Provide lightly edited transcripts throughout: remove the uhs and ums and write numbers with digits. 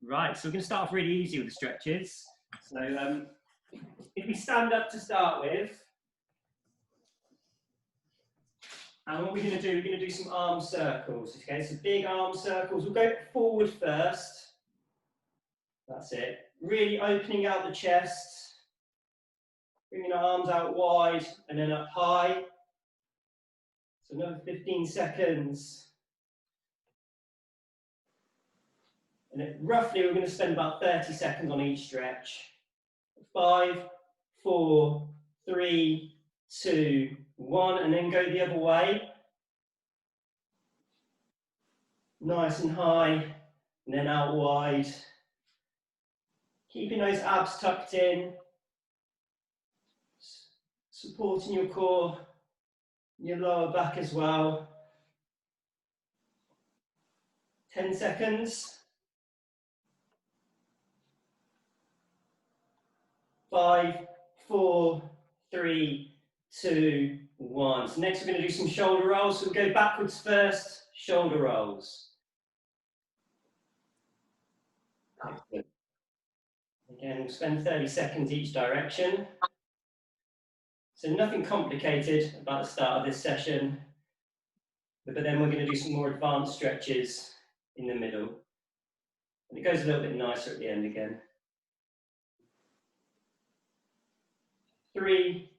Right, so we're going to start off really easy with the stretches. So if we stand up to start with, and what we're going to do, we're going to do some arm circles. Okay, so big arm circles. We'll go forward first. That's it. Really opening out the chest, bringing our arms out wide and then up high. So another 15 seconds. And then roughly we're going to spend about 30 seconds on each stretch. 5, 4, 3, 2, 1, and then go the other way. Nice and high, and then out wide. Keeping those abs tucked in, supporting your core, your lower back as well. 10 seconds. 5, 4, 3, 2, 1. So next we're going to do some shoulder rolls. So we'll go backwards first, shoulder rolls. Excellent. Again, we'll spend 30 seconds each direction. So nothing complicated about the start of this session, but then we're going to do some more advanced stretches in the middle. And it goes a little bit nicer at the end again. 3,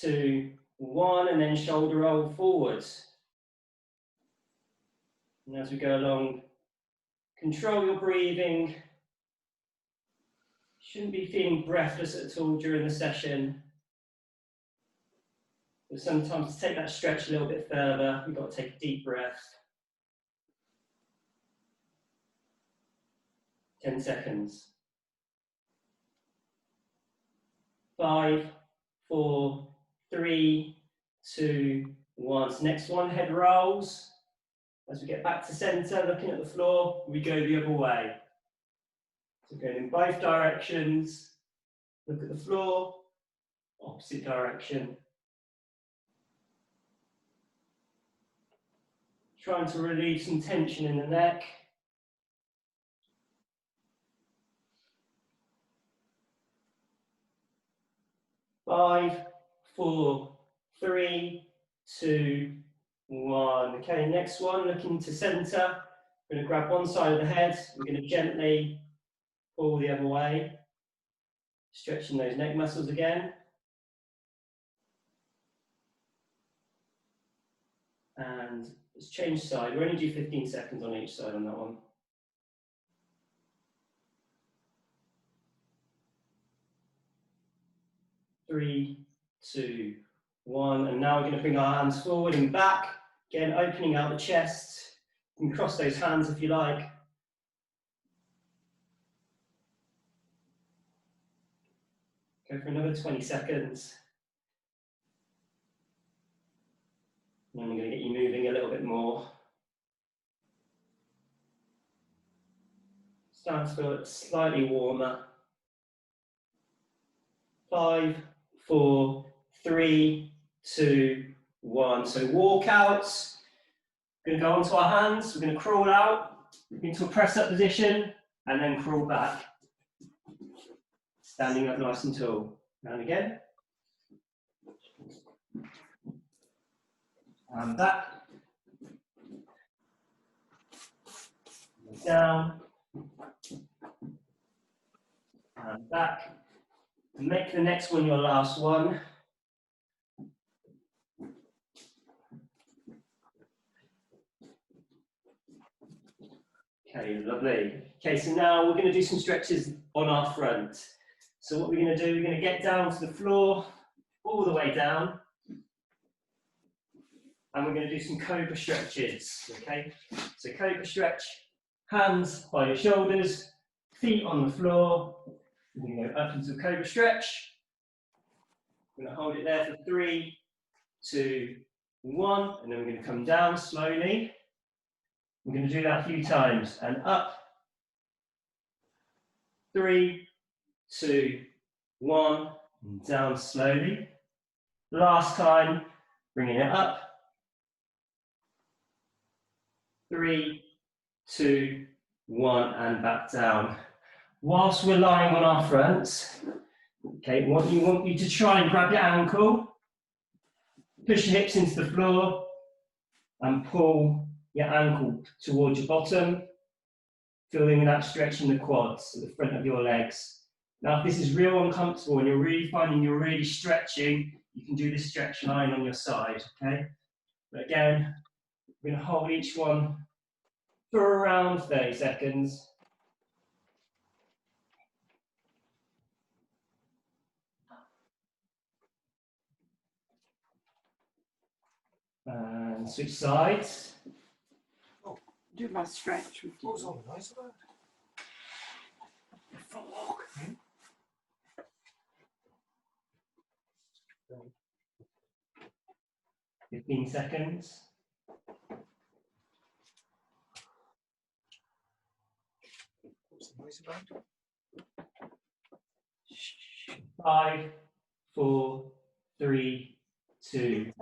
2, 1, and then shoulder roll forwards. And as we go along, control your breathing. Shouldn't be feeling breathless at all during the session. But sometimes to take that stretch a little bit further, we've got to take a deep breath. 10 seconds. 5, 4, 3, 2, 1. So next one, head rolls. As we get back to center, looking at the floor, we go the other way. So going in both directions, look at the floor, opposite direction. Trying to relieve some tension in the neck. Five, 4, 3, 2, 1. Okay, next one, looking to center. We're going to grab one side of the head. We're going to gently pull the other way. Stretching those neck muscles again. And let's change side. We'll only do 15 seconds on each side on that one. Three, 2, 1, and now we're going to bring our hands forward and back. Again, opening out the chest. You can cross those hands if you like. Go for another 20 seconds. And then we're going to get you moving a little bit more. Starting to feel slightly warmer. 5, 4, 3, 2, 1. So walkouts. We're going to go onto our hands. We're going to crawl out into a press-up position and then crawl back. Standing up nice and tall. And again. And back. Down. And back. And make the next one your last one. Okay, lovely. Okay, so now we're going to do some stretches on our front. So what we're going to do, we're going to get down to the floor, all the way down. And we're going to do some cobra stretches, okay? So cobra stretch, hands by your shoulders, feet on the floor. We're going to go up into a cobra stretch. We're going to hold it there for 3, 2, 1, and then we're going to come down slowly. We're going to do that a few times, and up, 3, 2, 1, and down slowly. Last time, bringing it up. 3, 2, one, and back down. Whilst we're lying on our fronts, okay, want you to try and grab your ankle, push your hips into the floor, and pull your ankle towards your bottom, feeling that stretch in the quads at the front of your legs. Now, if this is real uncomfortable and you're really finding you're really stretching, you can do this stretch lying on your side, okay? But again, we're going to hold each one for around 30 seconds. And switch sides. Do my stretch. What's on the nice about? 15 seconds. What's the noise about? 5, 4, 3, 2,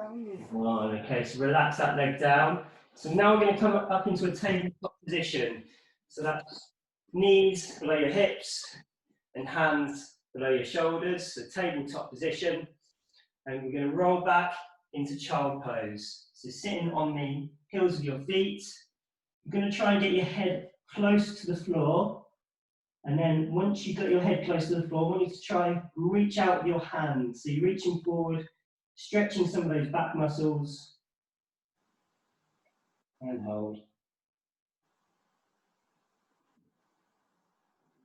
1. Okay, so relax that leg down. So now we're going to come up into a tabletop position. So that's knees below your hips and hands below your shoulders. So tabletop position. And we're going to roll back into child pose. So sitting on the heels of your feet. You're going to try and get your head close to the floor. And then once you've got your head close to the floor, I want you to try and reach out with your hands. So you're reaching forward, stretching some of those back muscles. And hold.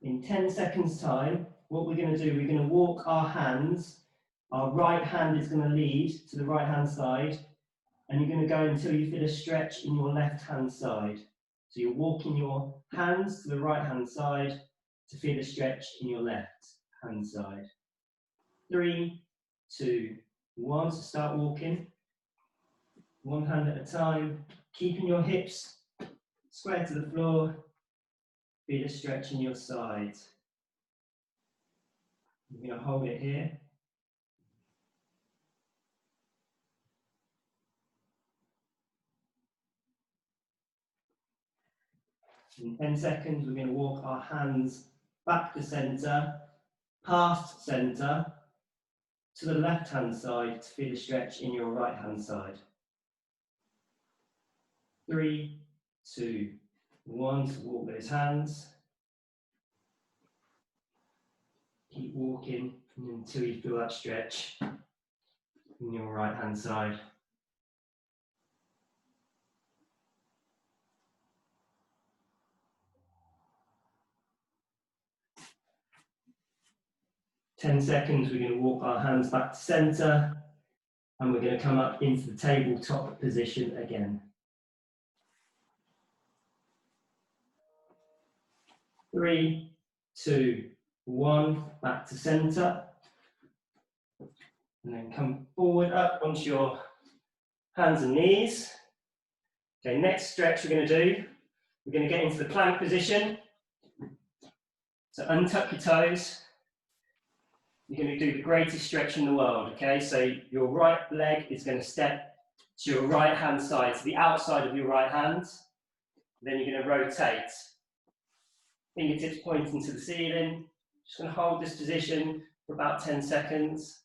In 10 seconds time, what we're going to do, we're going to walk our hands. Our right hand is going to lead to the right hand side. And you're going to go until you feel a stretch in your left hand side. So you're walking your hands to the right hand side to feel a stretch in your left hand side. 3, 2, 1. So start walking. One hand at a time, keeping your hips square to the floor. Feel a stretch in your sides. You're going to hold it here. In 10 seconds, we're going to walk our hands back to centre, past centre, to the left-hand side to feel a stretch in your right-hand side. 3, 2, 1, so walk those hands. Keep walking until you feel that stretch in your right-hand side. Ten seconds, we're going to walk our hands back to centre, and we're going to come up into the tabletop position again. 3, 2, 1, back to centre. And then come forward up onto your hands and knees. Okay, next stretch we're going to do, we're going to get into the plank position. So untuck your toes. You're going to do the greatest stretch in the world, okay? So your right leg is going to step to your right hand side, to the outside of your right hand. Then you're going to rotate. Fingertips pointing to the ceiling. Just going to hold this position for about 10 seconds.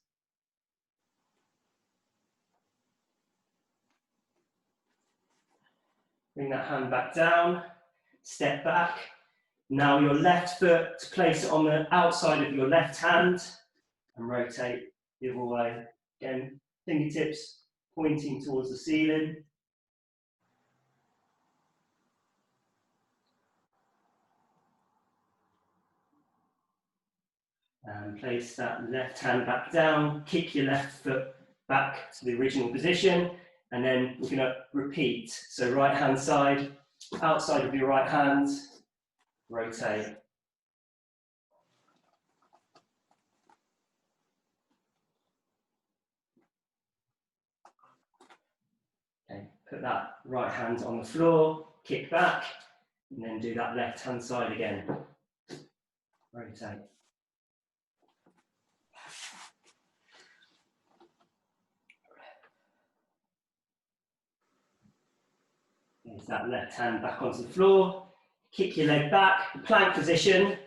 Bring that hand back down, step back. Now your left foot, to place it on the outside of your left hand and rotate the other way. Again, fingertips pointing towards the ceiling. And place that left hand back down, kick your left foot back to the original position, and then we're going to repeat. So right hand side, outside of your right hand, rotate. Okay, put that right hand on the floor, kick back, and then do that left hand side again. Rotate. Place that left hand back onto the floor, kick your leg back, plank position.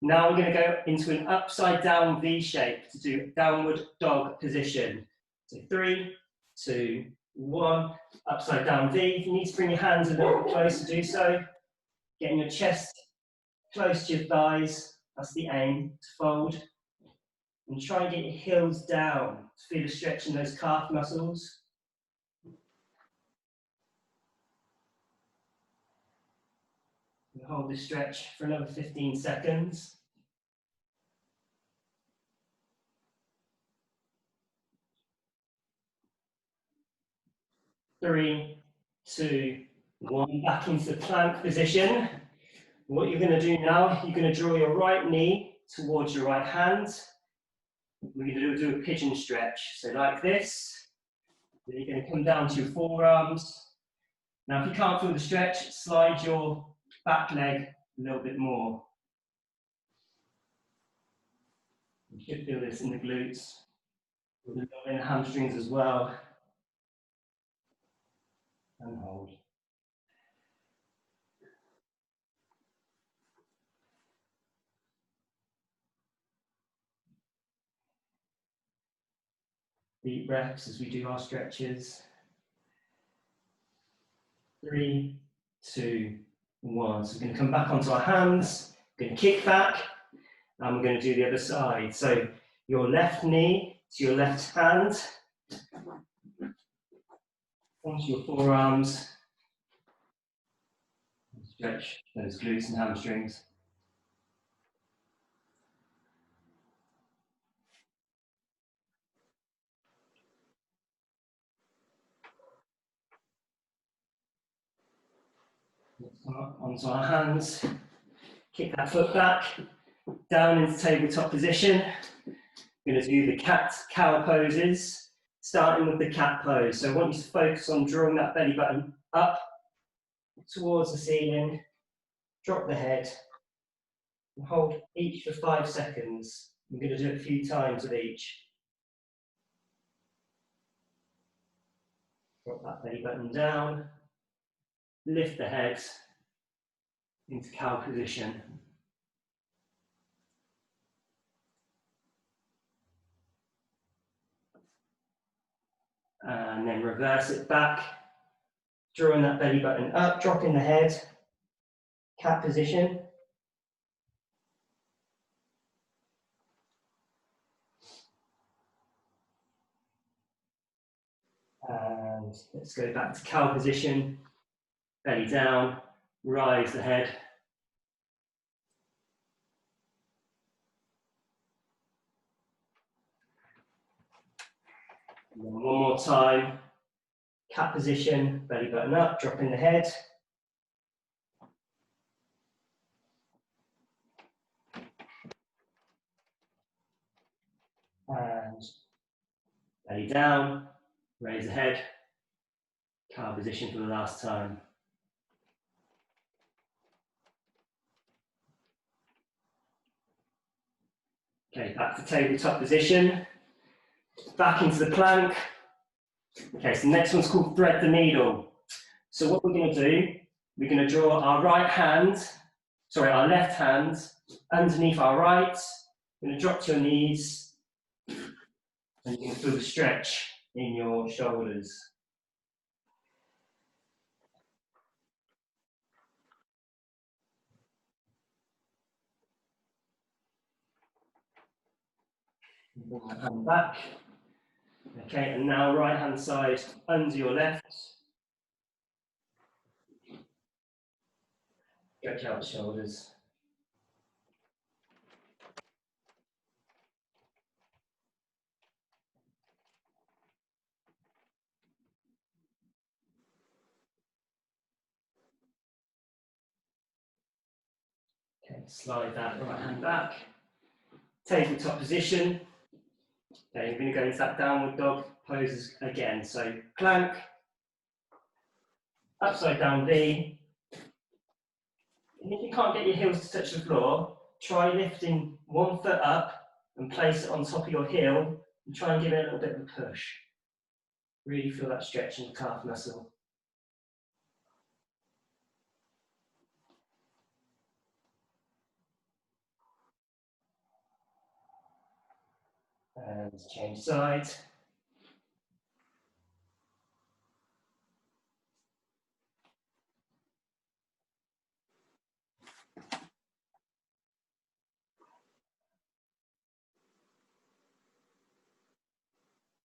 Now we're going to go into an upside down V shape to do downward dog position. So 3, 2, 1, upside down V. If you need to bring your hands a little bit closer, do so. Getting your chest close to your thighs, that's the aim, to fold. And try and get your heels down to feel a stretch in those calf muscles. And hold this stretch for another 15 seconds. 3, 2, 1, back into the plank position. What you're going to do now, you're going to draw your right knee towards your right hand. We're going to do a pigeon stretch. So like this. Then you're going to come down to your forearms. Now if you can't feel the stretch, slide your back leg a little bit more. You should feel this in the glutes, a little bit in the hamstrings as well. And hold. Deep breaths as we do our stretches. 3, 2, 1. So we're going to come back onto our hands, we're going to kick back, and we're going to do the other side. So your left knee to your left hand, onto your forearms, stretch those glutes and hamstrings. Onto our hands, kick that foot back, down into tabletop position. We're going to do the cat-cow poses, starting with the cat pose. So I want you to focus on drawing that belly button up towards the ceiling, drop the head, and hold each for 5 seconds. I'm going to do it a few times with each. Drop that belly button down, lift the head into cow position. And then reverse it back, drawing that belly button up, dropping the head, cat position. And let's go back to cow position, belly down, rise the head. And then one more time, cat position, belly button up, dropping the head. And belly down, raise the head, cow position for the last time. Okay, back to tabletop position, back into the plank. Okay, so the next one's called thread the needle. So what we're going to do, we're going to draw our left hand underneath our right. We're going to drop to your knees, and you can feel the stretch in your shoulders. Bring that hand back. Okay, and now right hand side under your left. Stretch out the shoulders. Okay, slide that right hand back. Tabletop position. Okay, you're going to go into that downward dog poses again. So plank, upside down V. And if you can't get your heels to touch the floor, try lifting one foot up and place it on top of your heel and try and give it a little bit of a push. Really feel that stretch in the calf muscle. And change side.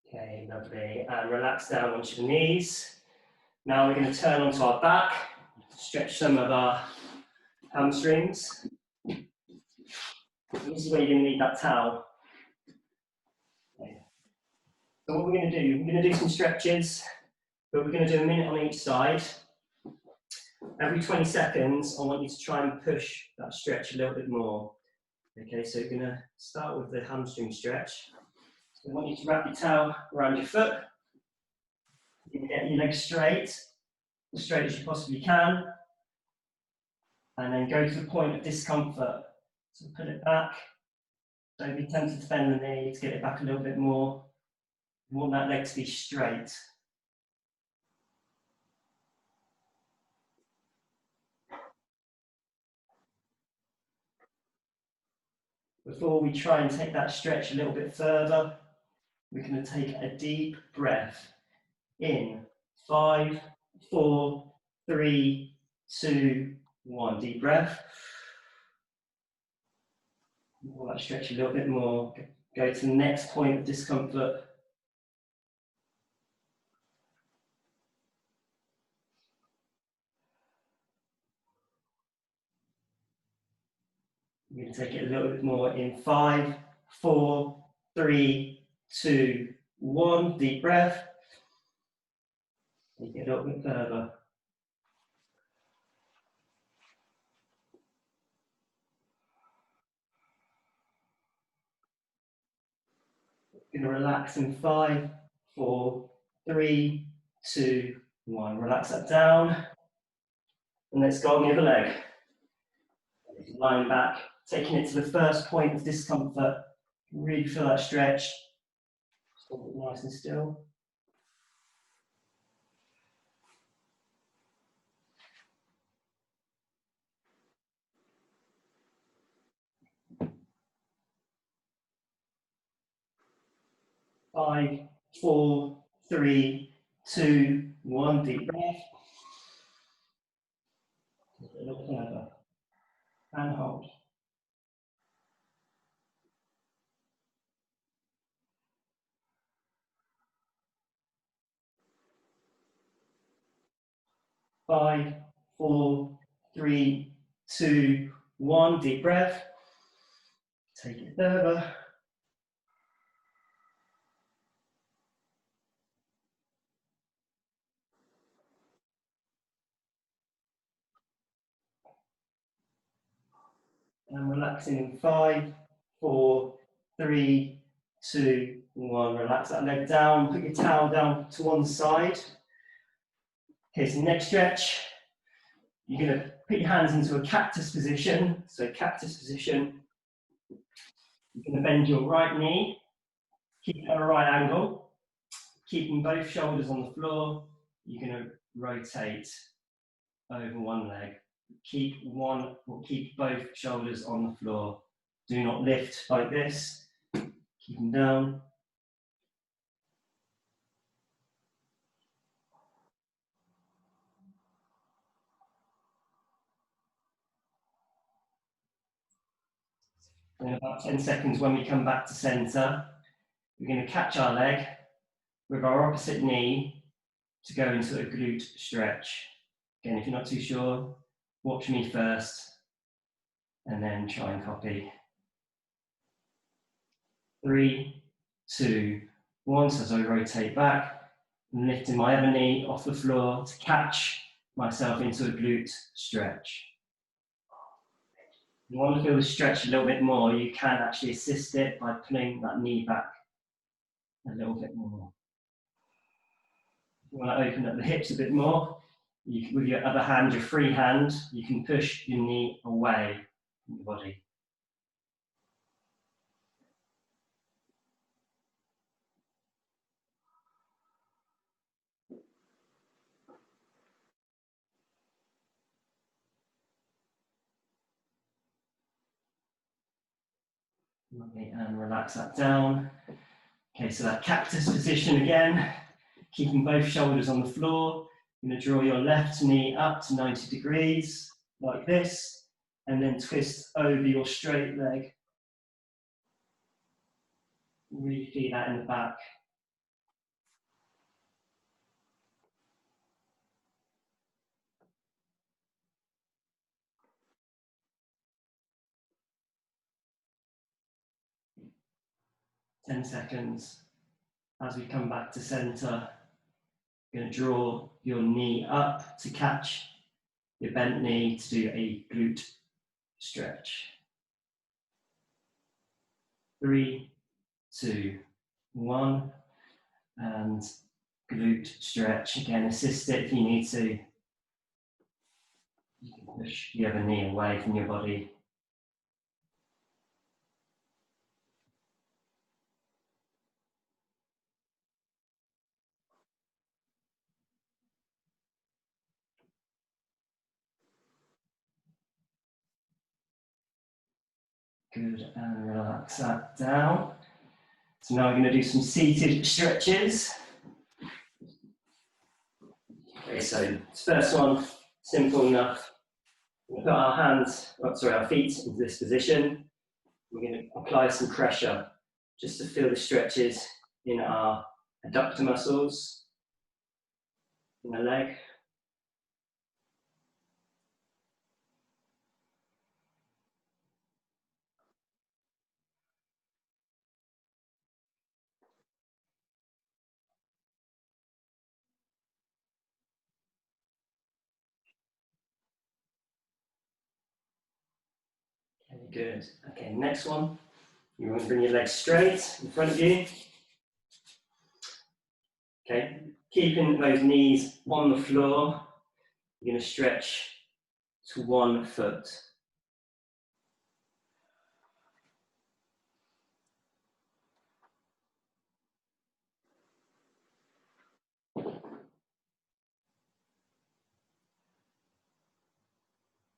Okay, lovely. And relax down onto the knees. Now we're going to turn onto our back, stretch some of our hamstrings. This is where you're going to need that towel. Okay. So what we're going to do, we're going to do some stretches, but we're going to do a minute on each side. Every 20 seconds, I want you to try and push that stretch a little bit more. Okay, so we're going to start with the hamstring stretch. So I want you to wrap your towel around your foot. You can get your legs straight, as straight as you possibly can. And then go to the point of discomfort. So put it back. Don't be tempted to bend the knee to get it back a little bit more. You want that leg to be straight. Before we try and take that stretch a little bit further, we're going to take a deep breath in. 5, 4, 3, 2, 1. Deep breath. Pull that stretch a little bit more. Go to the next point of discomfort. We're going to take it a little bit more in 5, 4, 3, 2, 1. Deep breath. Take it a little bit further. We're going to relax in 5, 4, 3, 2, 1. Relax that down. And let's go on the other leg. Lying back, taking it to the first point of discomfort. Really feel that stretch. Hold it nice and still. Five, 4, 3, 2, 1. Deep breath. A little further. And hold. Five, 4, 3, 2, 1. Deep breath. Take it further. And relaxing in 5, 4, 3, 2, 1. Relax that leg down. Put your towel down to one side. Okay, so next stretch. You're going to put your hands into a cactus position. So cactus position. You're going to bend your right knee. Keep it at a right angle. Keeping both shoulders on the floor. You're going to rotate over one leg. Keep both shoulders on the floor. Do not lift like this. Keep them down. In about 10 seconds, when we come back to center, we're going to catch our leg with our opposite knee to go into a glute stretch. Again, if you're not too sure, watch me first and then try and copy. 3, 2, 1. So as I rotate back, I'm lifting my other knee off the floor to catch myself into a glute stretch. If you want to feel the stretch a little bit more, you can actually assist it by pulling that knee back a little bit more. If you want to open up the hips a bit more, with your other hand, your free hand, you can push your knee away from your body. Lovely, and relax that down. Okay, so that cactus position again, keeping both shoulders on the floor. You're going to draw your left knee up to 90 degrees, like this, and then twist over your straight leg. Really feel that in the back. Ten seconds. As we come back to center, you're going to draw your knee up to catch your bent knee to do a glute stretch. 3, 2, 1, and glute stretch. Again, assist it if you need to. You can push the other knee away from your body. Good, and relax that down. So now we're going to do some seated stretches. Okay, so this first one, simple enough. We'll put our feet into this position. We're going to apply some pressure just to feel the stretches in our adductor muscles in the leg. Okay, good. Okay, next one. You want to bring your legs straight in front of you. Okay, keeping those knees on the floor, you're going to stretch to 1 foot.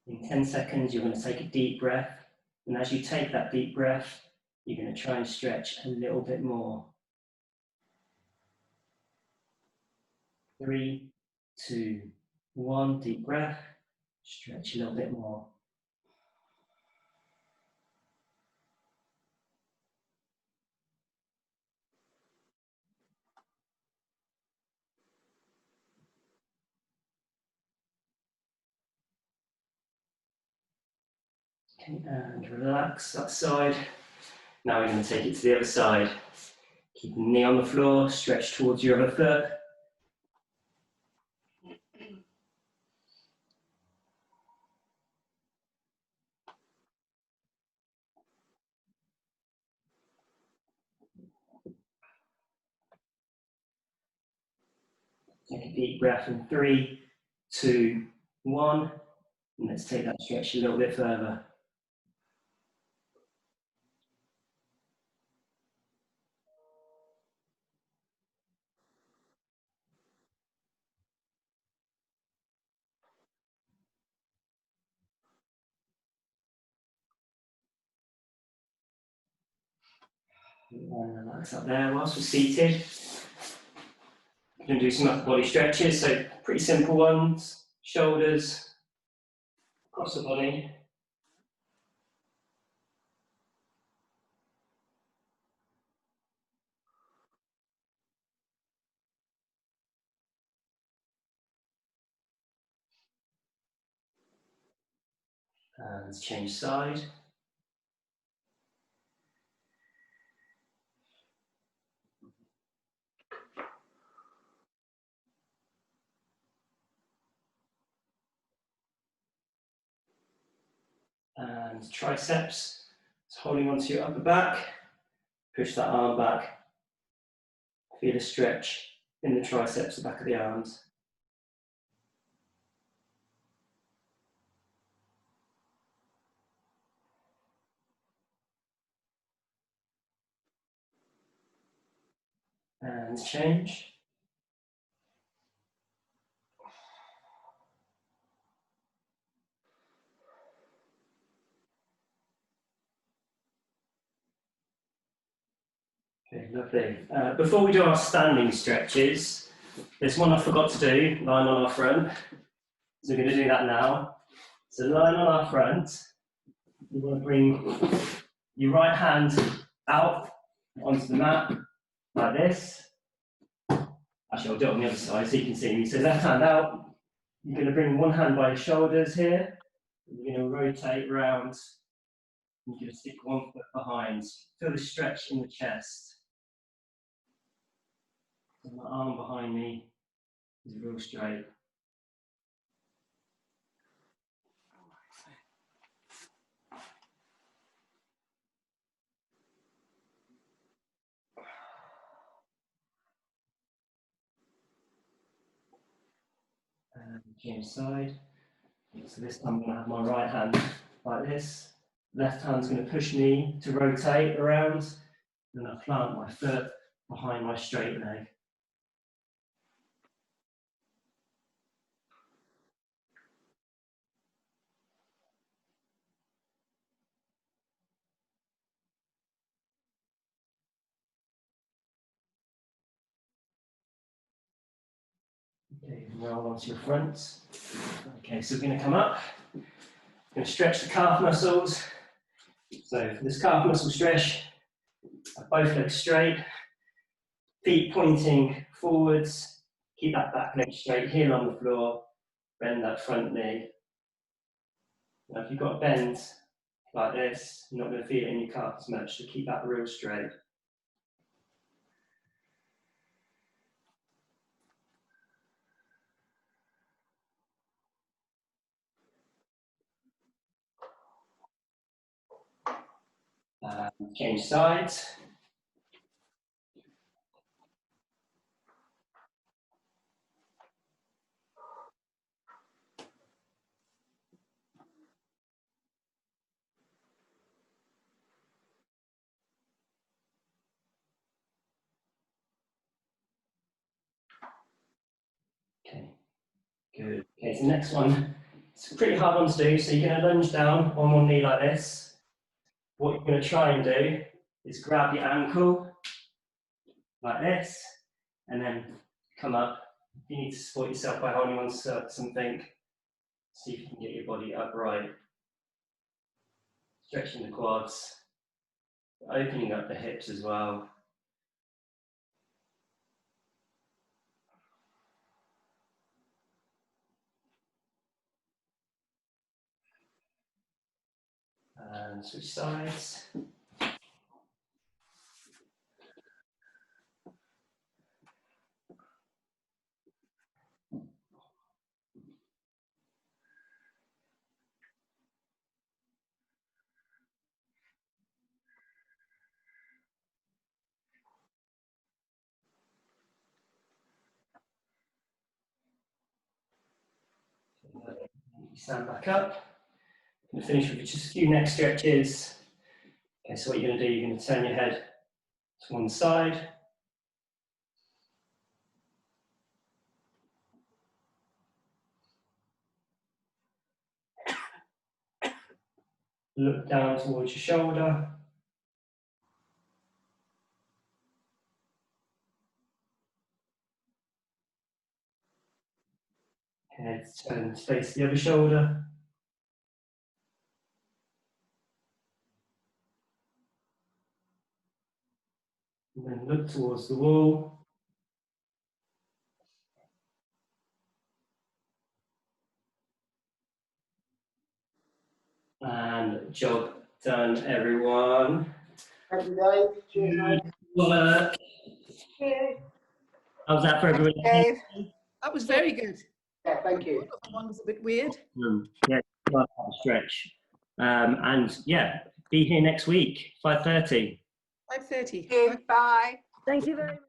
In 10 seconds, you're going to take a deep breath. And as you take that deep breath, you're going to try and stretch a little bit more. 3, 2, 1, deep breath. Stretch a little bit more. Okay, and relax that side. Now we're going to take it to the other side. Keep the knee on the floor, stretch towards your other foot. Take a deep breath in 3, 2, 1. And let's take that stretch a little bit further. And relax up there whilst we're seated. We're going to do some upper body stretches, so pretty simple ones. Shoulders across the body. And change side. And triceps. So holding onto your upper back. Push that arm back. Feel a stretch in the triceps, the back of the arms. And change. Okay, lovely. Before we do our standing stretches, there's one I forgot to do, lying on our front. So we're going to do that now. So lying on our front, you want to bring your right hand out onto the mat, like this. Actually, I'll do it on the other side so you can see me. So left hand out, you're going to bring one hand by your shoulders here. You're going to rotate around. You're going to stick one foot behind. Feel the stretch in the chest. So my arm behind me is real straight. And change side. So this time I'm going to have my right hand like this. Left hand's going to push me to rotate around. Then I plant my foot behind my straight leg. Okay, roll onto your front. Okay, so we're going to come up. Going to stretch the calf muscles. So for this calf muscle stretch, both legs straight, feet pointing forwards, keep that back leg straight, heel on the floor, bend that front knee. Now if you've got a bend like this, you're not going to feel it in your calf as much, so keep that real straight. Change sides. Okay, good. Okay, so next one, it's a pretty hard one to do, so you're going to lunge down on one knee like this. What you're going to try and do is grab your ankle like this, and then come up. If you need to support yourself by holding on to something, see if you can get your body upright. Stretching the quads, opening up the hips as well. And switch sides. Stand back up. We'll finish with just a few neck stretches. Okay, so what you're going to do, you're going to turn your head to one side. Look down towards your shoulder. Head turn to face the other shoulder. And then look towards the wall. And job done, everyone. Thank you, Dave. Cheers, mate. Good work. How's that for everyone? Dave. That was very good. Yeah, thank you. That one was a bit weird. Yeah, stretch. And yeah, be here next week, 5:30. 5:30. Bye. Thank you very much.